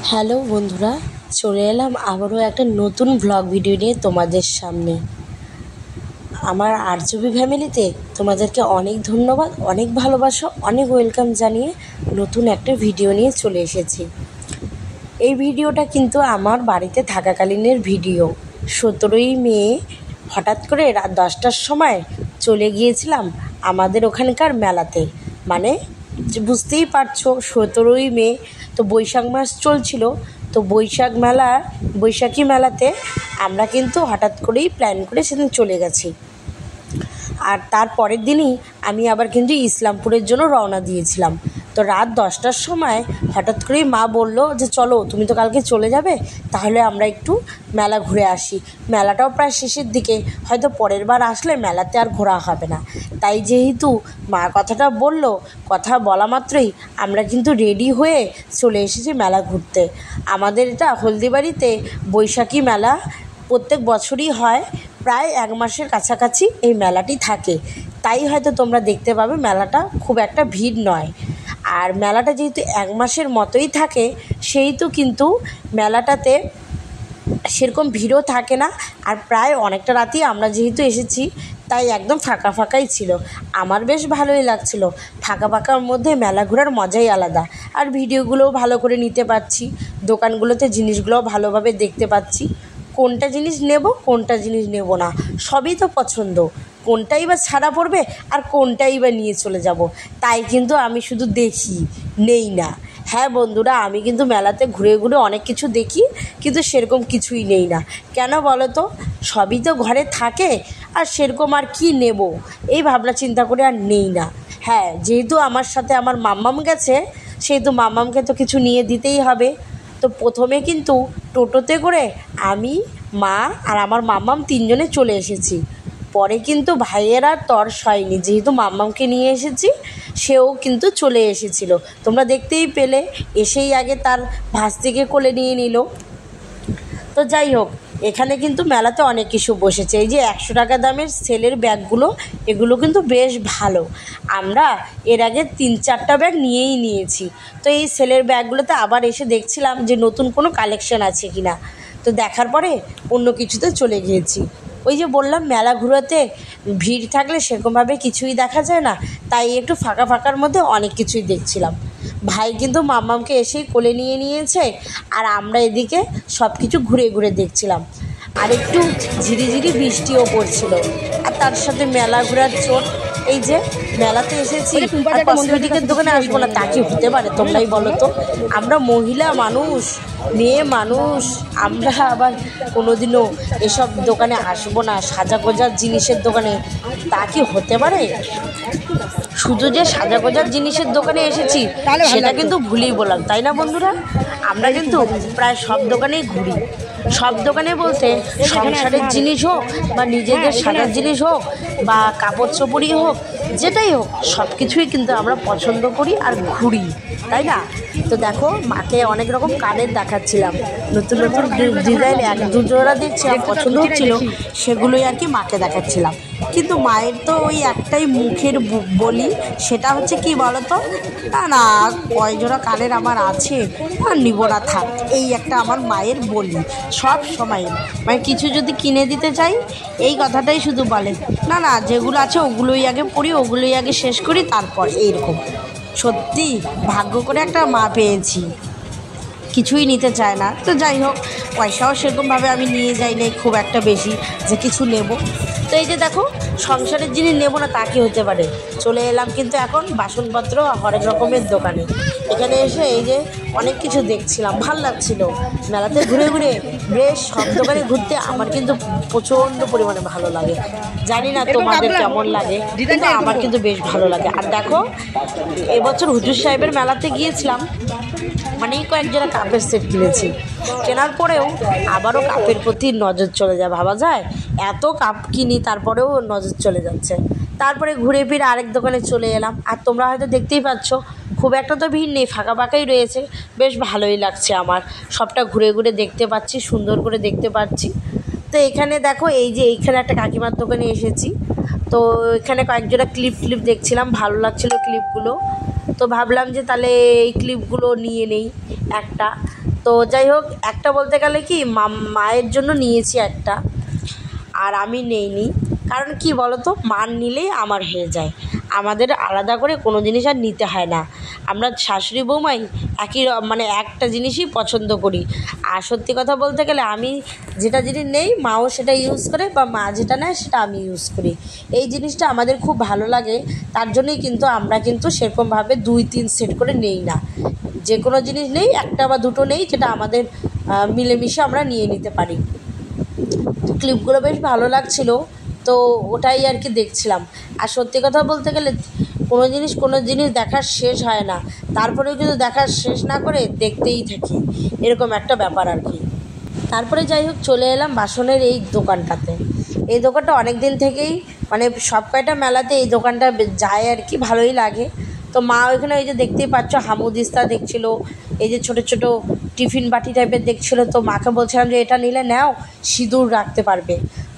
Hello বন্ধুরা, চলে এলাম আবারও একটা নতুন ব্লগ ভিডিও নিয়ে তোমাদের সামনে। আমার আরজবি ফ্যামিলিতে তোমাদেরকে অনেক ধন্যবাদ, অনেক ভালোবাসা, অনেক ওয়েলকাম জানিয়ে নতুন একটা ভিডিও নিয়ে চলে এসেছি। এই ভিডিওটা কিন্তু আমার বাড়িতে থাকাকালীনের ভিডিও। 17ই মে হঠাৎ করে রাত 10টার সময় চলে গিয়েছিলাম আমাদের ওখানকার মেলাতে। মানে বুঝতেই পারছো, 17ই মে তো বৈশাখ মাস চলছিল, তো বৈশাখী মেলাতে আমরা কিন্তু হঠাৎ করেই প্ল্যান করে সেদিন চলে গেছি। আর তার পরের দিনই আমি আবার কিন্তু ইসলামপুরের জন্য রওনা দিয়েছিলাম। তো রাত 10টার সময় হঠাৎ করেই মা বলল যে চলো, তুমি তো কালকে চলে যাবে, তাহলে আমরা একটু মেলা ঘুরে আসি। মেলাটাও প্রায় শেষের দিকে, হয়তো পরের বার আসলে মেলাতে আর ঘোরা হবে না। তাই যেহেতু মা কথাটা বলল, কথা বলা মাত্রই আমরা কিন্তু রেডি হয়ে চলে এসেছি মেলা ঘুরতে। আমাদের এটা হলদিবাড়িতে বৈশাখী মেলা প্রত্যেক বছরই হয়, প্রায় 1 মাসের কাছাকাছি এই মেলাটি থাকে। তাই হয়তো তোমরা দেখতে পাবে মেলাটা খুব একটা ভিড় নয়। আর মেলাটা যেহেতু 1 মাসের মতোই থাকে, সেহেতু কিন্তু মেলাটাতে সেরকম ভিড়ও থাকে না। আর প্রায় অনেকটা রাতেই আমরা যেহেতু এসেছি, তাই একদম ফাঁকা ফাঁকাই ছিল। আমার বেশ ভালোই লাগছিল। ফাঁকা ফাঁকার মধ্যে মেলা ঘোরার মজাই আলাদা। আর ভিডিওগুলোও ভালো করে নিতে পারছি, দোকানগুলোতে জিনিসগুলোও ভালোভাবে দেখতে পাচ্ছি। কোনটা জিনিস নেব, কোনটা জিনিস নেব না, সবই তো পছন্দ। কোনটাই বা ছাড়া পড়বে আর কোনটাই বা নিয়ে চলে যাব, তাই কিন্তু আমি শুধু দেখি, নেই না। হ্যাঁ বন্ধুরা, আমি কিন্তু মেলাতে ঘুরে ঘুরে অনেক কিছু দেখি, কিন্তু সেরকম কিছুই নেই না। কেন বলো তো? সবই তো ঘরে থাকে, আর সেরকম আর কি নেব এই ভাবনা চিন্তা করে আর নেই না। হ্যাঁ, যেহেতু আমার সাথে আমার মাম্মাম গেছে, সেহেতু মাম্মামকে তো কিছু নিয়ে দিতেই হবে। তো প্রথমে কিন্তু টোটোতে করে আমি, মা আর আমার মাম্মাম 3 জনে চলে এসেছি। পরে কিন্তু ভাইয়ের আর তর্স হয়নি, যেহেতু মাম্মামকে নিয়ে এসেছি, সেও কিন্তু চলে এসেছিল। তোমরা দেখতেই পেলে, এসেই আগে তার ভাস্তিকে কোলে নিয়ে নিল। তো যাই হোক, এখানে কিন্তু মেলাতে অনেক কিছু বসেছে। এই যে 100 টাকা দামের সেলের ব্যাগগুলো, এগুলো কিন্তু বেশ ভালো। আমরা এর আগে 3-4টা ব্যাগ নিয়েই নিয়েছি। তো এই সেলের ব্যাগগুলোতে আবার এসে দেখছিলাম যে নতুন কোনো কালেকশান আছে কি না। তো দেখার পরে অন্য কিছুতে চলে গিয়েছি। ওই যে বললাম, মেলা ঘুরাতে ভিড় থাকলে সেরকমভাবে কিছুই দেখা যায় না, তাই একটু ফাঁকা ফাঁকার মধ্যে অনেক কিছুই দেখছিলাম। ভাই কিন্তু মাম্মামকে এসেই কোলে নিয়ে নিয়েছে, আর আমরা এদিকে সব কিছু ঘুরে ঘুরে দেখছিলাম। আর একটু ঝিরিঝিরি বৃষ্টিও পড়ছিল। আর তার সাথে মেলা ঘোরার চোট। এই যে মেলাতে এসেছি আর কসমেটিকের দোকানে আসবো না, তা কি হতে পারে? তোমরাই বলো তো। আমরা মহিলা মানুষ, মেয়ে মানুষ, আমরা আবার কোনোদিনও এসব দোকানে আসবো না, সাজা গোজার জিনিসের দোকানে, তা কি হতে পারে? শুধু যে সাজা গোজার জিনিসের দোকানে এসেছি সেটা কিন্তু ভুলেই বললাম, তাই না বন্ধুরা? আমরা কিন্তু প্রায় সব দোকানেই ঘুরি। সব দোকানে বলতে সংসারের জিনিস হোক, বা নিজেদের সাজার জিনিস হোক, বা কাপড় চোপড়ই হোক, যেটাই হোক, সব কিছুই কিন্তু আমরা পছন্দ করি আর ঘুরি, তাই না? তো দেখো, মাকে অনেক রকম কানের দেখাচ্ছিলাম, নতুন নতুন ডিজাইন 1-2 জোড়া দেখছিলাম, পছন্দ হচ্ছিল, সেগুলোই আর কি মাকে দেখাচ্ছিলাম। কিন্তু মায়ের তো ওই একটাই মুখের বলি, সেটা হচ্ছে কি বলো তো, না না, কয় জোড়া কানের আমার আছে আর নিব না, থাক, এই একটা আমার মায়ের বলি সব সময়। মানে কিছু যদি কিনে দিতে চাই, এই কথাটাই শুধু বলে, না না, যেগুলো আছে ওগুলোই আগে পড়ি, ওগুলোই আগে শেষ করি, তারপর এইরকম। সত্যি ভাগ্য করে একটা মা পেয়েছি, কিছুই নিতে চায় না। তো যাই হোক, পয়সাও সেরকমভাবে আমি নিয়ে যাই না খুব একটা বেশি যে কিছু নেব। তো এই যে দেখো, সংসারের জিনিস নেব না তা কি হতে পারে? চলে এলাম কিন্তু এখন বাসনপত্র হরেক রকমের দোকানে। এখানে এসে এই যে অনেক কিছু দেখছিলাম, ভাল লাগছিল। মেলাতে ঘুরে ঘুরে বেশ সব দোকানে ঘুরতে আমার কিন্তু প্রচণ্ড পরিমাণে ভালো লাগে। জানি না তোমাদের কেমন লাগে, কিন্তু আমার কিন্তু বেশ ভালো লাগে। আর দেখো, এবছর হুজুর সাহেবের মেলাতে গিয়েছিলাম, মানে কয়েকজোড়া কাপের সেট কিনেছি। কেনার পরেও আবারও কাপের প্রতি নজর চলে যায়। ভাবা যায়, এত কাপ কিনি, তারপরেও নজর চলে যাচ্ছে। তারপরে ঘুরে ফিরে আরেক দোকানে চলে এলাম। আর তোমরা হয়তো দেখতেই পাচ্ছ, খুব একটা তো ভিড় নেই, ফাঁকা ফাঁকাই রয়েছে। বেশ ভালোই লাগছে আমার, সবটা ঘুরে ঘুরে দেখতে পাচ্ছি, সুন্দর করে দেখতে পাচ্ছি। তো এখানে দেখো, এই যে এইখানে একটা কাকিমার দোকানে এসেছি। তো এখানে কয়েকজোড়া ক্লিপ দেখছিলাম, ভালো লাগছিলো ক্লিপগুলো। তো ভাবলাম যে তাহলে এই ক্লিপগুলো নিয়ে নেই একটা। তো যাই হোক, একটা বলতে গেলে কি মায়ের জন্য নিয়েছি একটা, আর আমি নেইনি। কারণ কি বলো তো, মার নিলেই আমার হয়ে যায়, আমাদের আলাদা করে কোনো জিনিস আর নিতে হয় না। আমরা শাশুড়ি বৌমাই একই মানে একটা জিনিসই পছন্দ করি। আর সত্যি কথা বলতে গেলে আমি যেটা জিনিস নেই মাও সেটা ইউজ করে, বা মা যেটা নেয় সেটা আমি ইউজ করি। এই জিনিসটা আমাদের খুব ভালো লাগে, তার জন্যই কিন্তু আমরা কিন্তু সেরকমভাবে 2-3 সেট করে নেই না। যে কোনো জিনিস নেই, একটা বা দুটো নেই, যেটা আমাদের মিলেমিশে আমরা নিয়ে নিতে পারি। ক্লিপগুলো বেশ ভালো লাগছিলো, তো ওটাই আর কি দেখছিলাম। আর সত্যি কথা বলতে গেলে কোনো জিনিস দেখার শেষ হয় না, তারপরেও কিন্তু দেখার শেষ না করে দেখতেই থাকি, এরকম একটা ব্যাপার আর কি। তারপরে যাই হোক, চলে এলাম বাসনের এই দোকানটাতে। এই দোকানটা অনেক দিন থেকেই মানে সব কয়টা মেলাতে এই দোকানটা যায় আর কি, ভালোই লাগে। তো মা ওইখানে ওই যে দেখতেই পাচ্ছ হামুদিস্তা দেখছিল, এই যে ছোটো ছোটো টিফিন বাটি টাইপের দেখছিলো। তো মাকে বলছিলাম যে এটা নিলে নাও, সিঁদুর রাখতে পারবে।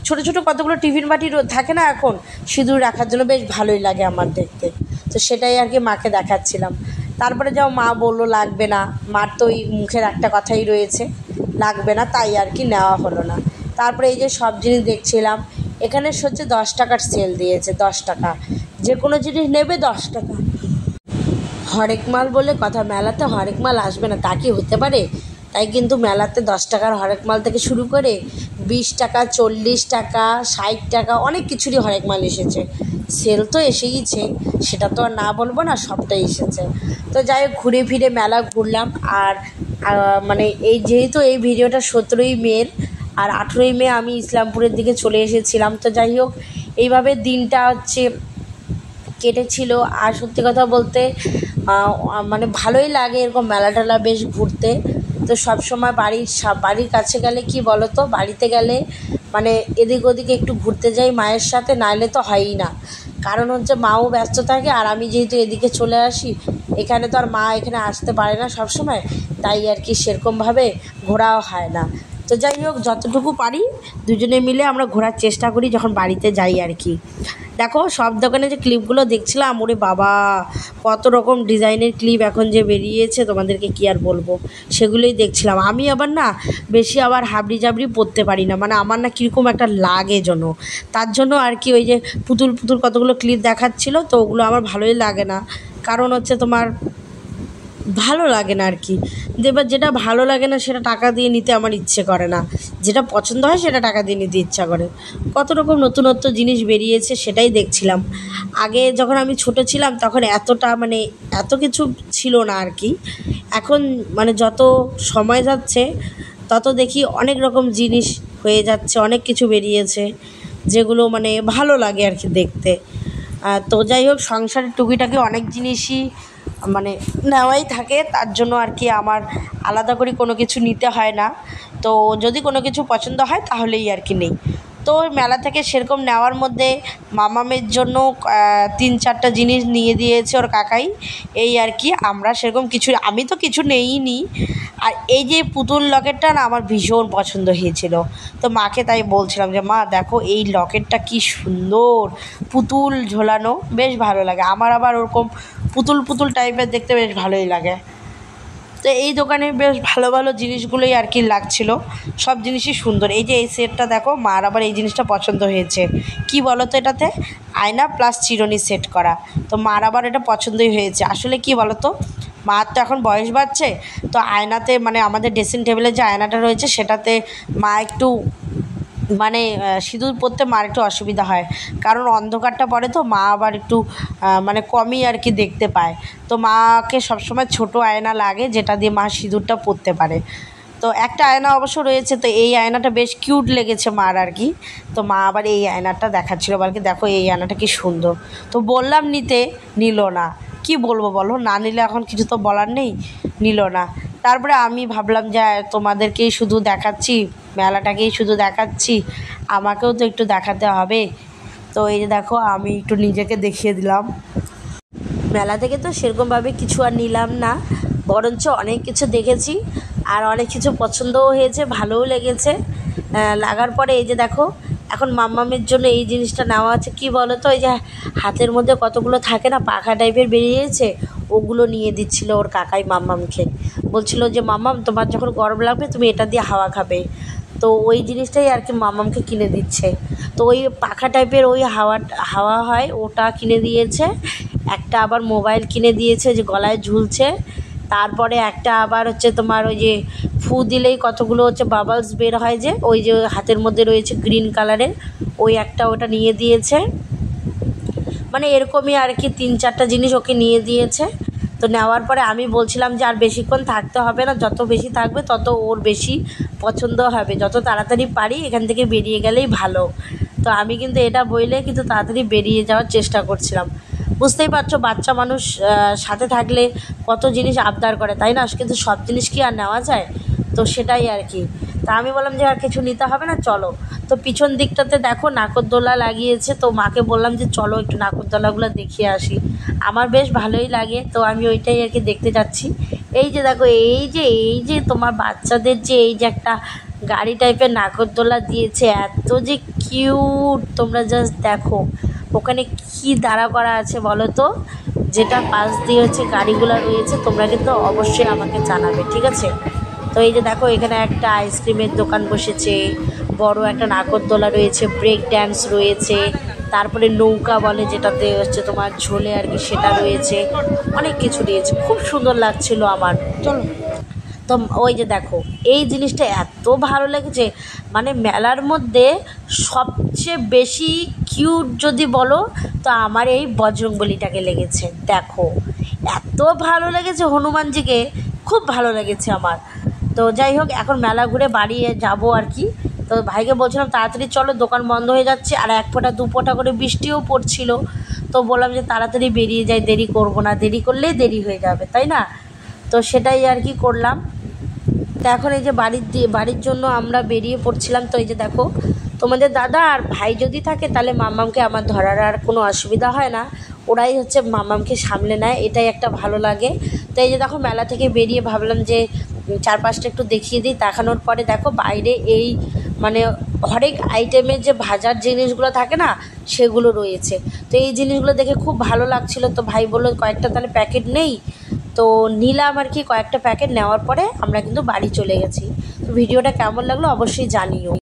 ছোটো ছোটো কতগুলো টিফিন বাটি থাকে না এখন, সিঁদুর রাখার জন্য বেশ ভালোই লাগে আমার দেখতে। তো সেটাই আর কি মাকে দেখাচ্ছিলাম। তারপরে যাও মা বললো লাগবে না, মার তো ওই মুখের একটা কথাই রয়েছে, লাগবে না, তাই আর কি নেওয়া হলো না। তারপরে এই যে সব জিনিস দেখছিলাম, এখানে হচ্ছে 10 টাকার সেল দিয়েছে, 10 টাকা, যে কোনো জিনিস নেবে 10 টাকা। হরেক মাল বলে কথা, মেলাতে হরেক মাল আসবে না তা কি হতে পারে? তাই কিন্তু মেলাতে 10 টাকার হরেক মাল থেকে শুরু করে 20 টাকা, 40 টাকা, 60 টাকা, অনেক কিছুরই হরেক মাল এসেছে। সেল তো এসেইছে, সেটা তো আর না বলবো না, সবটাই এসেছে। তো যাই হোক, ঘুরে ফিরে মেলা ঘুরলাম। আর মানে এই যেহেতু এই ভিডিওটা 17ই মের, আর 18ই মে আমি ইসলামপুরের দিকে চলে এসেছিলাম। তো যাই হোক, এইভাবে দিনটা হচ্ছে কেটেছিল। আর সত্যি কথা বলতে মানে ভালোই লাগে এরকম মেলা টেলা বেশ ঘুরতে। তো সব সময় বাড়ির কাছে গেলে কি বলো তো, বাড়িতে গেলে মানে এদিক ওদিকে একটু ঘুরতে যাই মায়ের সাথে, নাইলে তো হয়ই না। কারণ হচ্ছে মাও ব্যস্ত থাকে, আর আমি যেহেতু এদিকে চলে আসি, এখানে তো আর মা এখানে আসতে পারে না সব সময়, তাই আর কি সেরকমভাবে ঘোরাও হয় না। তো যাই হোক, যতটুকু পারি দুজনে মিলে আমরা ঘোরার চেষ্টা করি যখন বাড়িতে যাই আর কি। দেখো সব দোকানে যে ক্লিপগুলো দেখছিলাম, ওরে বাবা কত রকম ডিজাইনের ক্লিপ এখন যে বেরিয়েছে, তোমাদেরকে কি আর বলবো, সেগুলোই দেখছিলাম। আমি আবার না বেশি আবার হাবড়ি জাবড়ি পরতে পারি না, মানে আমার না কীরকম একটা লাগে যেন, তার জন্য আর কি ওই যে পুতুল পুতুল কতগুলো ক্লিপ দেখাচ্ছিলো, তো ওগুলো আমার ভালোই লাগে না। কারণ হচ্ছে তোমার ভালো লাগে না আর কি। এবার যেটা ভালো লাগে না সেটা টাকা দিয়ে নিতে আমার ইচ্ছে করে না, যেটা পছন্দ হয় সেটা টাকা দিয়ে নিতে ইচ্ছা করে। কত রকম নতুনত্ব জিনিস বেরিয়েছে সেটাই দেখছিলাম। আগে যখন আমি ছোট ছিলাম তখন এতটা মানে এত কিছু ছিল না আর কি। এখন মানে যত সময় যাচ্ছে তত দেখি অনেক রকম জিনিস হয়ে যাচ্ছে, অনেক কিছু বেরিয়েছে যেগুলো মানে ভালো লাগে আর কি দেখতে। তো যাই হোক, সংসারের টুকিটাকি অনেক জিনিসই মানে নেওয়াই থাকে, তার জন্য আর কি আমার আলাদা করে কোনো কিছু নিতে হয় না। তো যদি কোনো কিছু পছন্দ হয় তাহলেই আর কি নেই। তো মেলা থেকে সেরকম নেওয়ার মধ্যে মামামের জন্য 3-4টা জিনিস নিয়ে দিয়েছে ওর কাকাই, এই আর কি। আমরা সেরকম কিছু, আমি তো কিছু নেইনি। আর এই যে পুতুল লকেটটা না আমার ভীষণ পছন্দ হয়েছিল, তো মাকে তাই বলছিলাম যে মা দেখো এই লকেটটা কি সুন্দর, পুতুল ঝোলানো, বেশ ভালো লাগে আমার। আবার ওরকম পুতুল পুতুল টাইপের দেখতে বেশ ভালোই লাগে। তো এই দোকানে বেশ ভালো ভালো জিনিসগুলোই আর কি লাগছিল, সব জিনিসই সুন্দর। এই যে এই সেটটা দেখো, মার আবার এই জিনিসটা পছন্দ হয়েছে। কি বলো তো, এটাতে আয়না প্লাস চিরুনি সেট করা, তো মার আবার এটা পছন্দই হয়েছে। আসলে কি বলো তো, মার তো এখন বয়স বাড়ছে, তো আয়নাতে মানে আমাদের ড্রেসিং টেবিলের যে আয়নাটা রয়েছে সেটাতে মা একটু মানে সিঁদুর পরতে মার একটু অসুবিধা হয়, কারণ অন্ধকারটা পড়ে, তো মা আবার একটু মানে কমই আর কি দেখতে পায়। তো মাকে সবসময় ছোট আয়না লাগে যেটা দিয়ে মা সিঁদুরটা পরতে পারে। তো একটা আয়না অবশ্য রয়েছে, তো এই আয়নাটা বেশ কিউট লেগেছে মার আর কি। তো মা আবার এই আয়নাটা দেখাচ্ছিলো, বলকে দেখো এই আয়নাটা কি সুন্দর। তো বললাম নিতে, নিল না। কি বলবো বলো, না নিলে এখন কিছু তো বলার নেই, নিল না। তারপরে আমি ভাবলাম যে তোমাদেরকেই শুধু দেখাচ্ছি, মেলাটাকেই শুধু দেখাচ্ছি, আমাকেও তো একটু দেখাতে হবে। তো এই যে দেখো, আমি একটু নিজেকে দেখিয়ে দিলাম। মেলা থেকে তো সেরকমভাবে কিছু আর নিলাম না, বরঞ্চ অনেক কিছু দেখেছি, আর অনেক কিছু পছন্দও হয়েছে, ভালোও লেগেছে। লাগার পরে এই যে দেখো, এখন মাম্মামের জন্য এই জিনিসটা নেওয়া আছে। কি বলো তো, এই যে হাতের মধ্যে কতগুলো থাকে না পাখা টাইপের বেরিয়েছে, ওগুলো নিয়ে দিচ্ছিল ওর কাকাই মাম্মামকে। বলছিল যে মাম্মাম তোমার যখন গরম লাগবে তুমি এটা দিয়ে হাওয়া খাবে। তো ওই জিনিসটাই আর কি মাম্মামকে কিনে দিচ্ছে। তো ওই পাখা টাইপের ওই হাওয়া হয় ওটা কিনে দিয়েছে। একটা আবার মোবাইল কিনে দিয়েছে যে গলায় ঝুলছে। তারপরে একটা আবার হচ্ছে তোমার ওই যে ফু দিলেই কতগুলো হচ্ছে বাবলস বের হয় যে ওই যে হাতের মধ্যে রয়েছে গ্রিন কালারের, ওই একটা ওটা নিয়ে দিয়েছে। মানে এরকমই আর কি 3-4টা জিনিস ওকে নিয়ে দিয়েছে। তো নেওয়ার পরে আমি বলছিলাম যে আর বেশিক্ষণ থাকতে হবে না, যত বেশি থাকবে তত ওর বেশি পছন্দ হবে, যত তাড়াতাড়ি পারি এখান থেকে বেরিয়ে গেলেই ভালো। তো আমি কিন্তু এটা বইলে কিন্তু তাড়াতাড়ি বেরিয়ে যাওয়ার চেষ্টা করছিলাম। বুঝতেই পারছো বাচ্চা মানুষ সাথে থাকলে কত জিনিস আবদার করে, তাই না? কিন্তু সব জিনিস কি আর নেওয়া যায়? তো সেটাই আর কি। তা আমি বললাম যে আর কিছু নিতে হবে না, চলো। তো পিছন দিকটাতে দেখো নাগরদোলা লাগিয়েছে। তো মাকে বললাম যে চলো একটু নাগরদোলাগুলো দেখিয়ে আসি, আমার বেশ ভালোই লাগে। তো আমি ওইটাই আর কি দেখতে যাচ্ছি। এই যে দেখো এই যে তোমার বাচ্চাদের যে এই যে একটা গাড়ি টাইপের নাগরদোলা দিয়েছে, এত যে কিউট, তোমরা জাস্ট দেখো ওখানে কি দাঁড়া করা আছে বলো তো। যেটা পাশ দিয়ে হচ্ছে গাড়িগুলো রয়েছে, তোমরা কিন্তু অবশ্যই আমাকে জানাবে, ঠিক আছে? তো এই যে দেখো এখানে একটা আইসক্রিমের দোকান বসেছে, বড় একটা নাগরদোলা রয়েছে, ব্রেক ড্যান্স রয়েছে, তারপরে নৌকা বলে যেটাতে হচ্ছে তোমার ঝোলে আর কি সেটা রয়েছে, অনেক কিছু রয়েছে, খুব সুন্দর লাগছিল আমার। চলো। তো ওই যে দেখো এই জিনিসটা এত ভালো লেগেছে, মানে মেলার মধ্যে সবচেয়ে বেশি কিউট যদি বলো তো আমার এই বজরংবলীটাকে লেগেছে। দেখো এত ভালো লেগেছে হনুমানজিকে, খুব ভালো লেগেছে আমার। তো যাই হোক এখন মেলা ঘুরে বাড়ি যাবো আর কি। তো ভাইকে বলছিলাম তাড়াতাড়ি চলো, দোকান বন্ধ হয়ে যাচ্ছে, আর 1 ফোঁটা 2 ফোঁটা করে বৃষ্টিও পড়ছিল। তো বললাম যে তাড়াতাড়ি বেরিয়ে যাই, দেরি করবো না, দেরি করলেই দেরি হয়ে যাবে, তাই না? তো সেটাই আর কি করলাম। তো এখন এই যে বাড়ির জন্য আমরা বেরিয়ে পড়ছিলাম। তো এই যে দেখো তোমাদের দাদা আর ভাই যদি থাকে তাহলে মাম্মামকে আমার ধরার আর কোনো অসুবিধা হয় না, ওরাই হচ্ছে মাম্মামকে সামলে নেয়, এটাই একটা ভালো লাগে। তো এই যে দেখো মেলা থেকে বেরিয়ে ভাবলাম যে চারপাশটা একটু দেখিয়ে দিই। দেখানোর পরে দেখো বাইরে এই মানে হরেক আইটেমের যে ভাজার জিনিসগুলো থাকে না সেগুলো রয়েছে। তো এই জিনিসগুলো দেখে খুব ভালো লাগছিল। তো ভাই বললো কয়েকটা তাহলে প্যাকেট নেই। তো নিলাম আর কি কয়েকটা প্যাকেট। নেওয়ার পরে আমরা কিন্তু বাড়ি চলে গেছি। তো ভিডিওটা কেমন লাগলো অবশ্যই জানিও।